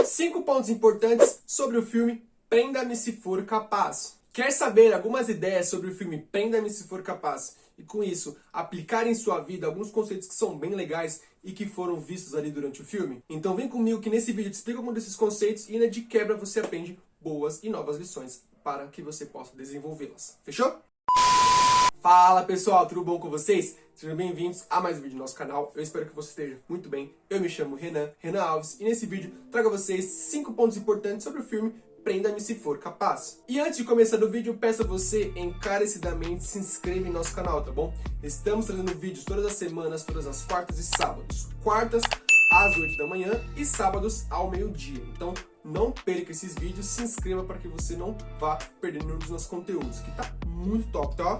5 pontos importantes sobre o filme Prenda-me se for capaz. Quer saber algumas ideias sobre o filme Prenda-me se for capaz e com isso aplicar em sua vida alguns conceitos que são bem legais e que foram vistos ali durante o filme? Então vem comigo que nesse vídeo eu te explico alguns desses conceitos e ainda de quebra você aprende boas e novas lições para que você possa desenvolvê-las. Fechou? Fala pessoal, tudo bom com vocês? Sejam bem-vindos a mais um vídeo do nosso canal. Eu espero que você esteja muito bem. Eu me chamo Renan Alves e nesse vídeo trago a vocês 5 pontos importantes sobre o filme Prenda-me se for capaz. E antes de começar o vídeo, eu peço a você encarecidamente se inscreva em nosso canal, tá bom? Estamos trazendo vídeos todas as semanas, todas as quartas e sábados. Quartas às 8 da manhã e sábados ao meio-dia. Então não perca esses vídeos, se inscreva para que você não vá perder nenhum dos nossos conteúdos, que tá muito top, tá?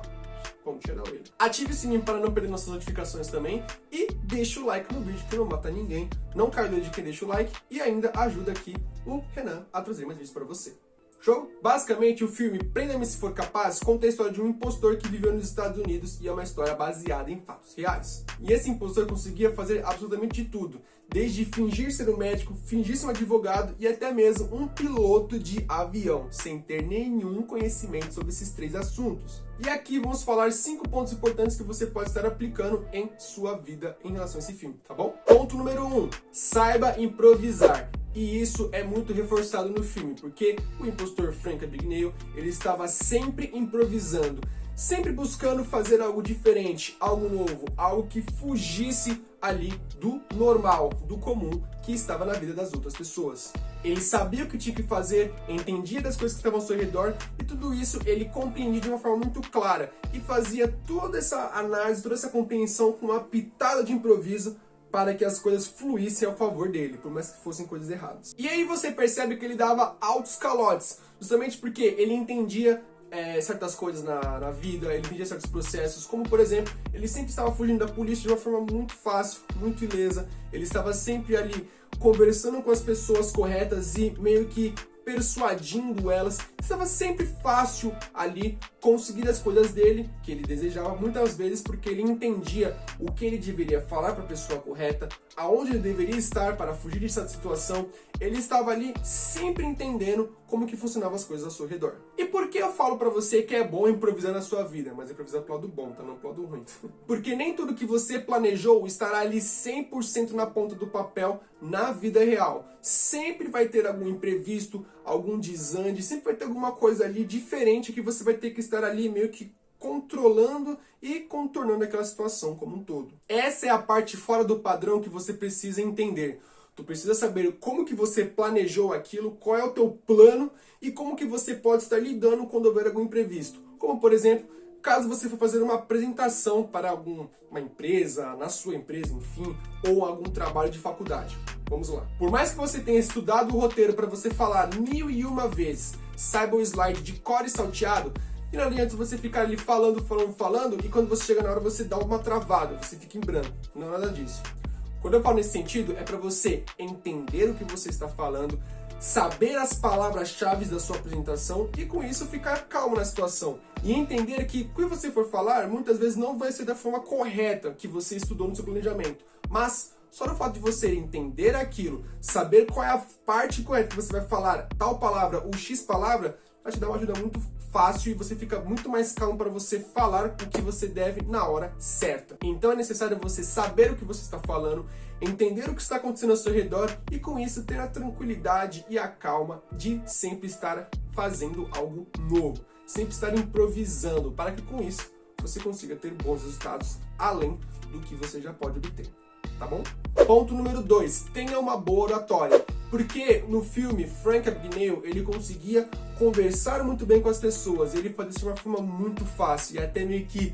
Pontinha da orelha. Ative o sininho para não perder nossas notificações também e deixa o like no vídeo que não mata ninguém. Não cai o dedo de quem deixa o like e ainda ajuda aqui o Renan a trazer mais vídeos para você. Show? Basicamente, o filme Prenda-me se for capaz conta a história de um impostor que viveu nos Estados Unidos e é uma história baseada em fatos reais. E esse impostor conseguia fazer absolutamente de tudo, desde fingir ser um médico, fingir ser um advogado e até mesmo um piloto de avião, sem ter nenhum conhecimento sobre esses 3 assuntos. E aqui vamos falar 5 pontos importantes que você pode estar aplicando em sua vida em relação a esse filme, tá bom? Ponto número 1, saiba improvisar. E isso é muito reforçado no filme, porque o impostor Frank Abagnale, ele estava sempre improvisando, sempre buscando fazer algo diferente, algo novo, algo que fugisse ali do normal, do comum que estava na vida das outras pessoas. Ele sabia o que tinha que fazer, entendia das coisas que estavam ao seu redor e tudo isso ele compreendia de uma forma muito clara e fazia toda essa análise, toda essa compreensão com uma pitada de improviso para que as coisas fluíssem a favor dele, por mais que fossem coisas erradas. E aí você percebe que ele dava altos calotes, justamente porque ele entendia certas coisas na vida, ele entendia certos processos, como por exemplo, ele sempre estava fugindo da polícia de uma forma muito fácil, muito ilesa, ele estava sempre ali conversando com as pessoas corretas e meio que persuadindo elas, estava sempre fácil ali conseguir as coisas dele, que ele desejava muitas vezes, porque ele entendia o que ele deveria falar para a pessoa correta, aonde ele deveria estar para fugir dessa situação, ele estava ali sempre entendendo como que funcionavam as coisas ao seu redor. E por que eu falo para você que é bom improvisar na sua vida, mas improvisar pro lado bom, tá? Não pro lado ruim. Porque nem tudo que você planejou estará ali 100% na ponta do papel na vida real. Sempre vai ter algum imprevisto, algum desande, sempre vai ter alguma coisa ali diferente que você vai ter que estar ali meio que controlando e contornando aquela situação como um todo. Essa é a parte fora do padrão que você precisa entender. Tu precisa saber como que você planejou aquilo, qual é o teu plano e como que você pode estar lidando quando houver algum imprevisto. Como, por exemplo, caso você for fazer uma apresentação para alguma empresa, na sua empresa, enfim, ou algum trabalho de faculdade. Vamos lá. Por mais que você tenha estudado o roteiro para você falar 1001 vezes, saiba o slide de cor e salteado, e não adianta você ficar ali falando, e quando você chega na hora você dá uma travada, você fica em branco. Não é nada disso. Quando eu falo nesse sentido, é para você entender o que você está falando, saber as palavras-chave da sua apresentação e com isso ficar calmo na situação. E entender que o que você for falar, muitas vezes não vai ser da forma correta que você estudou no seu planejamento. Mas só no fato de você entender aquilo, saber qual é a parte correta que você vai falar tal palavra ou X palavra, vai te dar uma ajuda muito fácil e você fica muito mais calmo para você falar o que você deve na hora certa. Então é necessário você saber o que você está falando, entender o que está acontecendo ao seu redor e com isso ter a tranquilidade e a calma de sempre estar fazendo algo novo, sempre estar improvisando, para que com isso você consiga ter bons resultados além do que você já pode obter. Tá bom? Ponto número 2, tenha uma boa oratória. Porque no filme, Frank Abagnale, ele conseguia conversar muito bem com as pessoas. Ele fazia isso de uma forma muito fácil e até meio que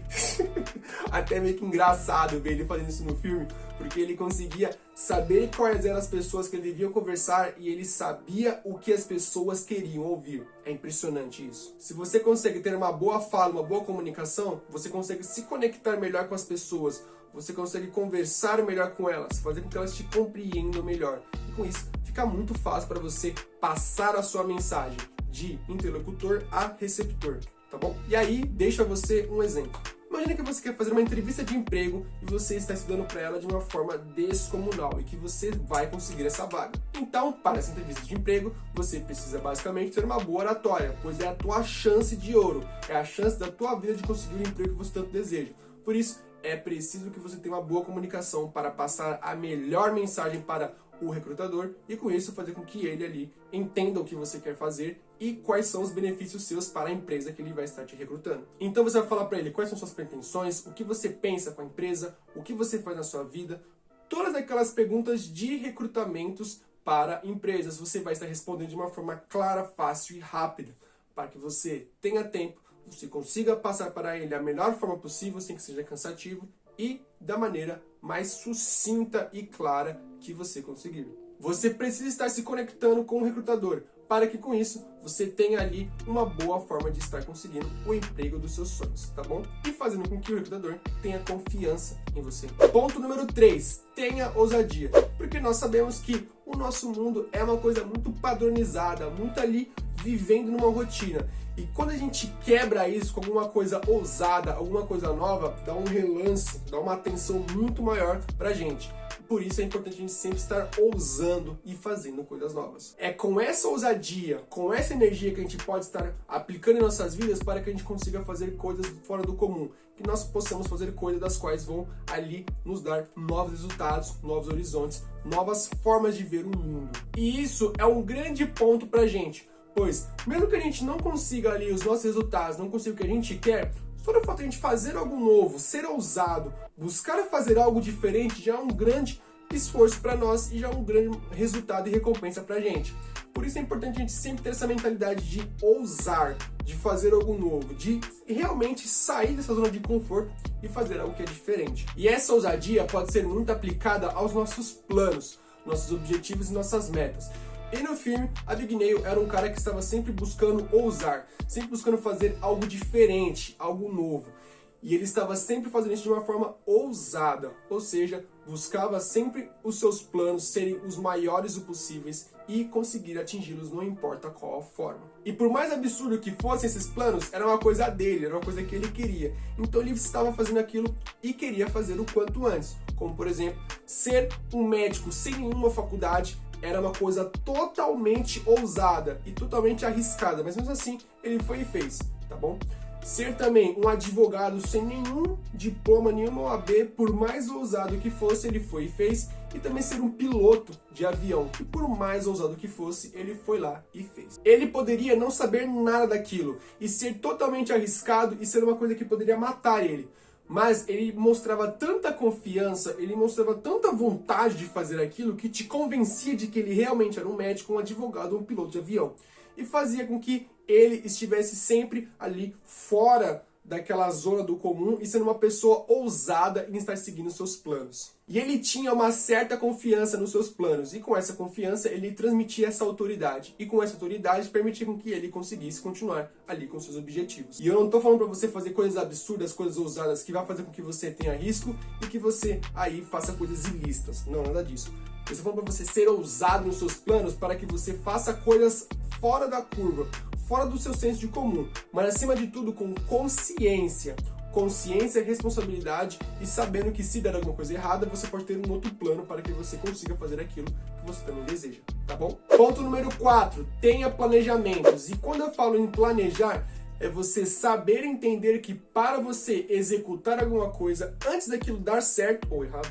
até meio que engraçado ver ele fazendo isso no filme, porque ele conseguia saber quais eram as pessoas que ele devia conversar e ele sabia o que as pessoas queriam ouvir. É impressionante isso. Se você consegue ter uma boa fala, uma boa comunicação, você consegue se conectar melhor com as pessoas, você consegue conversar melhor com elas, fazer com que elas te compreendam melhor. E com isso, fica muito fácil para você passar a sua mensagem de interlocutor a receptor, tá bom? E aí, deixa você um exemplo. Imagina que você quer fazer uma entrevista de emprego e você está estudando para ela de uma forma descomunal e que você vai conseguir essa vaga. Então, para essa entrevista de emprego, você precisa basicamente ter uma boa oratória, pois é a tua chance de ouro, é a chance da tua vida de conseguir o emprego que você tanto deseja. Por isso, é preciso que você tenha uma boa comunicação para passar a melhor mensagem para o recrutador e com isso fazer com que ele ali entenda o que você quer fazer e quais são os benefícios seus para a empresa que ele vai estar te recrutando. Então você vai falar para ele quais são suas pretensões, o que você pensa com a empresa, o que você faz na sua vida, todas aquelas perguntas de recrutamentos para empresas. Você vai estar respondendo de uma forma clara, fácil e rápida, para que você tenha tempo, você consiga passar para ele a melhor forma possível, sem que seja cansativo e da maneira mais sucinta e clara que você conseguir. Você precisa estar se conectando com o recrutador para que com isso você tenha ali uma boa forma de estar conseguindo o emprego dos seus sonhos, tá bom? E fazendo com que o recrutador tenha confiança em você. Ponto número 3, tenha ousadia. Porque nós sabemos que o nosso mundo é uma coisa muito padronizada, muito ali vivendo numa rotina. E quando a gente quebra isso com alguma coisa ousada, alguma coisa nova, dá um relance, dá uma atenção muito maior pra gente. Por isso é importante a gente sempre estar ousando e fazendo coisas novas. É com essa ousadia, com essa energia que a gente pode estar aplicando em nossas vidas para que a gente consiga fazer coisas fora do comum. Que nós possamos fazer coisas das quais vão ali nos dar novos resultados, novos horizontes, novas formas de ver o mundo. E isso é um grande ponto pra gente. Pois, mesmo que a gente não consiga ali os nossos resultados, não consiga o que a gente quer, só o fato de a gente fazer algo novo, ser ousado, buscar fazer algo diferente já é um grande esforço para nós e já é um grande resultado e recompensa para a gente. Por isso é importante a gente sempre ter essa mentalidade de ousar, de fazer algo novo, de realmente sair dessa zona de conforto e fazer algo que é diferente. E essa ousadia pode ser muito aplicada aos nossos planos, nossos objetivos e nossas metas. E no filme, Abigail era um cara que estava sempre buscando ousar, sempre buscando fazer algo diferente, algo novo. E ele estava sempre fazendo isso de uma forma ousada, ou seja, buscava sempre os seus planos serem os maiores possíveis e conseguir atingi-los, não importa qual a forma. E por mais absurdo que fossem esses planos, era uma coisa dele, era uma coisa que ele queria. Então ele estava fazendo aquilo e queria fazer o quanto antes. Como, por exemplo, ser um médico sem nenhuma faculdade, era uma coisa totalmente ousada e totalmente arriscada, mas mesmo assim ele foi e fez, tá bom? Ser também um advogado sem nenhum diploma, nenhuma OAB, por mais ousado que fosse, ele foi e fez. E também ser um piloto de avião, que por mais ousado que fosse, ele foi lá e fez. Ele poderia não saber nada daquilo e ser totalmente arriscado e ser uma coisa que poderia matar ele. Mas ele mostrava tanta confiança, ele mostrava tanta vontade de fazer aquilo que te convencia de que ele realmente era um médico, um advogado, um piloto de avião. E fazia com que ele estivesse sempre ali fora daquela zona do comum e sendo uma pessoa ousada em estar seguindo seus planos. E ele tinha uma certa confiança nos seus planos, e com essa confiança ele transmitia essa autoridade, e com essa autoridade permitia com que ele conseguisse continuar ali com seus objetivos. E eu não tô falando para você fazer coisas absurdas, coisas ousadas, que vai fazer com que você tenha risco e que você aí faça coisas ilícitas. Não, nada disso. Eu estou falando para você ser ousado nos seus planos para que você faça coisas fora da curva, fora do seu senso de comum, mas acima de tudo com consciência. Consciência, responsabilidade e sabendo que se der alguma coisa errada, você pode ter um outro plano para que você consiga fazer aquilo que você também deseja, tá bom? Ponto número 4, tenha planejamentos. E quando eu falo em planejar, é você saber entender que para você executar alguma coisa, antes daquilo dar certo ou errado,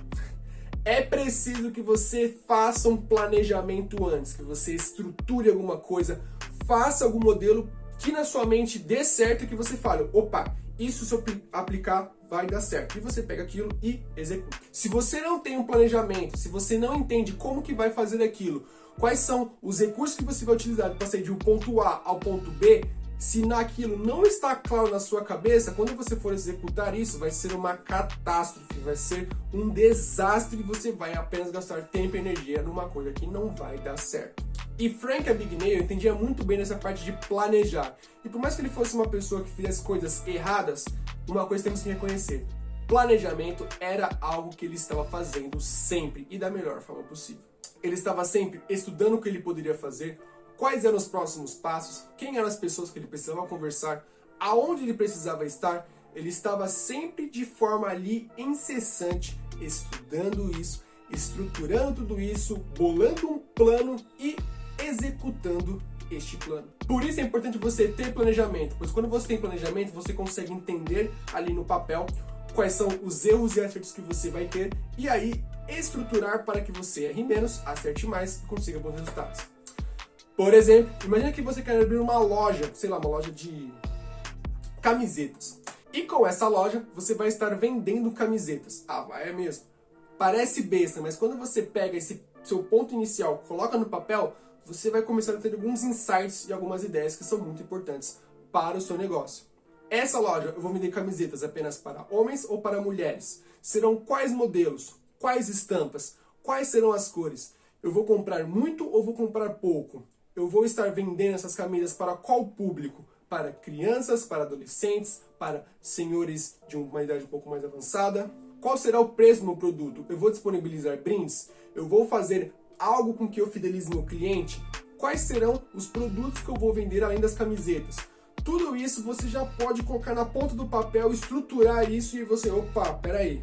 é preciso que você faça um planejamento antes, que você estruture alguma coisa, faça algum modelo que na sua mente dê certo e que você fale, opa, isso se eu aplicar vai dar certo. E você pega aquilo e executa. Se você não tem um planejamento, se você não entende como que vai fazer aquilo, quais são os recursos que você vai utilizar para sair de um ponto A ao ponto B, se naquilo não está claro na sua cabeça, quando você for executar isso, vai ser uma catástrofe, vai ser um desastre e você vai apenas gastar tempo e energia numa coisa que não vai dar certo. E Frank Abagnale entendia muito bem nessa parte de planejar. E por mais que ele fosse uma pessoa que fizesse coisas erradas, uma coisa temos que reconhecer. Planejamento era algo que ele estava fazendo sempre e da melhor forma possível. Ele estava sempre estudando o que ele poderia fazer, quais eram os próximos passos, quem eram as pessoas que ele precisava conversar, aonde ele precisava estar. Ele estava sempre de forma ali incessante, estudando isso, estruturando tudo isso, bolando um plano e executando este plano. Por isso é importante você ter planejamento, pois quando você tem planejamento, você consegue entender ali no papel quais são os erros e acertos que você vai ter e aí estruturar para que você erre menos, acerte mais e consiga bons resultados. Por exemplo, imagina que você quer abrir uma loja, sei lá, uma loja de camisetas. E com essa loja, você vai estar vendendo camisetas. Ah, é mesmo. Parece besta, mas quando você pega esse seu ponto inicial, coloca no papel, você vai começar a ter alguns insights e algumas ideias que são muito importantes para o seu negócio. Essa loja, eu vou vender camisetas apenas para homens ou para mulheres? Serão quais modelos? Quais estampas? Quais serão as cores? Eu vou comprar muito ou vou comprar pouco? Eu vou estar vendendo essas camisas para qual público? Para crianças, para adolescentes, para senhores de uma idade um pouco mais avançada? Qual será o preço do meu produto? Eu vou disponibilizar brindes? Eu vou fazer algo com que eu fidelize meu cliente? Quais serão os produtos que eu vou vender além das camisetas? Tudo isso você já pode colocar na ponta do papel, estruturar isso e você, opa, peraí,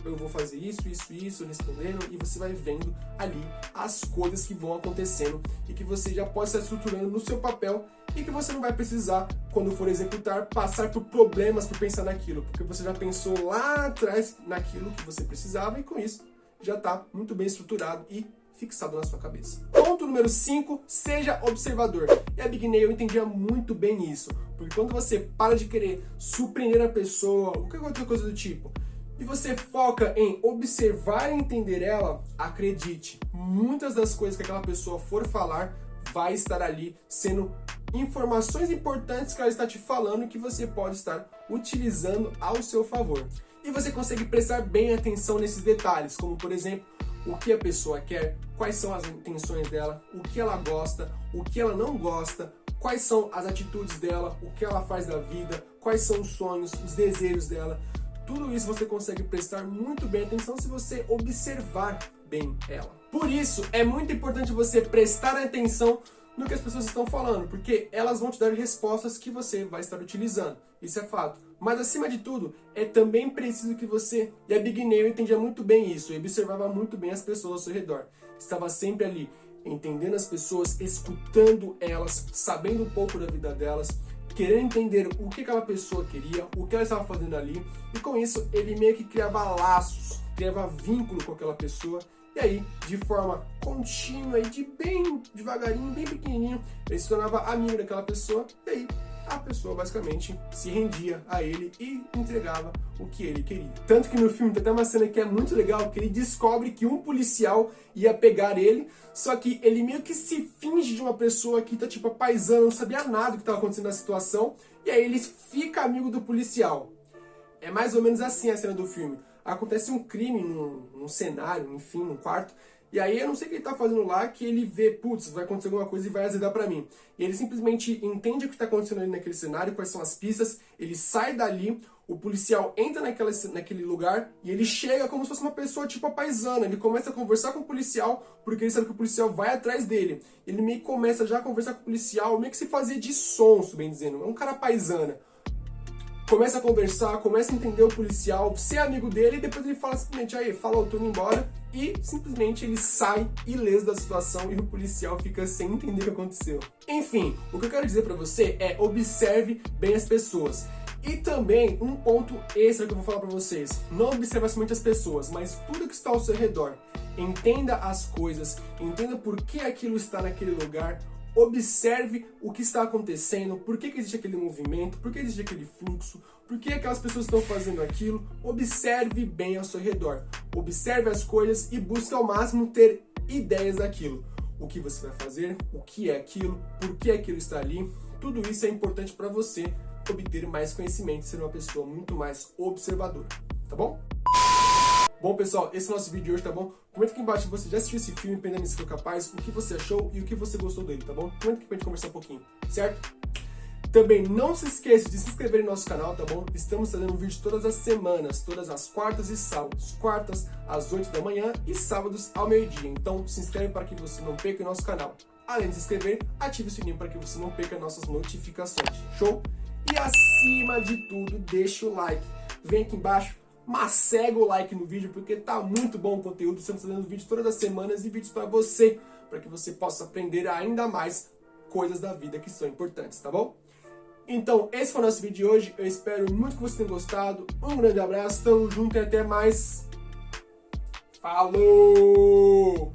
eu vou fazer isso, respondendo, e você vai vendo ali as coisas que vão acontecendo e que você já pode estar estruturando no seu papel e que você não vai precisar, quando for executar, passar por problemas por pensar naquilo, porque você já pensou lá atrás naquilo que você precisava e com isso já está muito bem estruturado e fixado na sua cabeça. Ponto número 5, seja observador. E a Big Nail entendia muito bem isso, porque quando você para de querer surpreender a pessoa, ou qualquer outra coisa do tipo, e você foca em observar e entender ela, acredite, muitas das coisas que aquela pessoa for falar vai estar ali sendo informações importantes que ela está te falando e que você pode estar utilizando ao seu favor. E você consegue prestar bem atenção nesses detalhes, como por exemplo, o que a pessoa quer, quais são as intenções dela, o que ela gosta, o que ela não gosta, quais são as atitudes dela, o que ela faz da vida, quais são os sonhos, os desejos dela. Tudo isso você consegue prestar muito bem atenção se você observar bem ela. Por isso, é muito importante você prestar atenção no que as pessoas estão falando, porque elas vão te dar respostas que você vai estar utilizando. Isso é fato. Mas acima de tudo, é também preciso que você... E a Big Nail entendia muito bem isso, e observava muito bem as pessoas ao seu redor. Estava sempre ali, entendendo as pessoas, escutando elas, sabendo um pouco da vida delas, querendo entender o que aquela pessoa queria, o que ela estava fazendo ali, e com isso ele meio que criava laços, criava vínculo com aquela pessoa, e aí, de forma contínua e de bem devagarinho, bem pequenininho, ele se tornava amigo daquela pessoa, e aí a pessoa basicamente se rendia a ele e entregava o que ele queria. Tanto que no filme tem até uma cena que é muito legal, que ele descobre que um policial ia pegar ele, só que ele meio que se finge de uma pessoa que tá tipo paisana, não sabia nada do que estava acontecendo na situação, e aí ele fica amigo do policial. É mais ou menos assim a cena do filme. Acontece um crime num cenário, enfim, num quarto, e aí eu não sei o que ele tá fazendo lá, que ele vê, putz, vai acontecer alguma coisa e vai azedar pra mim. E ele simplesmente entende o que tá acontecendo ali naquele cenário, quais são as pistas, ele sai dali, o policial entra naquele lugar e ele chega como se fosse uma pessoa tipo a paisana. Ele começa a conversar com o policial, porque ele sabe que o policial vai atrás dele. Ele meio que começa já a conversar com o policial, meio que se fazer de sonso, bem dizendo. É um cara paisana. Começa a conversar, começa a entender o policial, ser amigo dele, e depois ele fala simplesmente, aí, falou, tô indo embora, e simplesmente ele sai ileso da situação e o policial fica sem entender o que aconteceu. Enfim, o que eu quero dizer pra você é, observe bem as pessoas. E também, um ponto extra que eu vou falar pra vocês, não observe somente as pessoas, mas tudo que está ao seu redor. Entenda as coisas, entenda por que aquilo está naquele lugar, observe o que está acontecendo, por que existe aquele movimento, por que existe aquele fluxo, por que aquelas pessoas estão fazendo aquilo. Observe bem ao seu redor, observe as coisas e busque ao máximo ter ideias daquilo. O que você vai fazer, o que é aquilo, por que aquilo está ali, tudo isso é importante para você obter mais conhecimento, ser uma pessoa muito mais observadora, tá bom? Bom, pessoal, esse é o nosso vídeo de hoje, tá bom? Comenta aqui embaixo se você já assistiu esse filme, Prenda-me se for capaz, o que você achou e o que você gostou dele, tá bom? Comenta aqui pra gente conversar um pouquinho, certo? Também não se esqueça de se inscrever no nosso canal, tá bom? Estamos fazendo um vídeo todas as semanas, todas as quartas e sábados. Quartas às 8 da manhã e sábados ao meio-dia. Então se inscreve para que você não perca o nosso canal. Além de se inscrever, ative o sininho para que você não perca nossas notificações. Show? E acima de tudo, deixa o like. Vem aqui embaixo, macega o like no vídeo, porque tá muito bom o conteúdo. Estamos fazendo vídeos todas as semanas e vídeos para você que possa aprender ainda mais coisas da vida que são importantes, tá bom? Então, esse foi o nosso vídeo de hoje. Eu espero muito que você tenha gostado. Um grande abraço, tamo junto e até mais. Falou!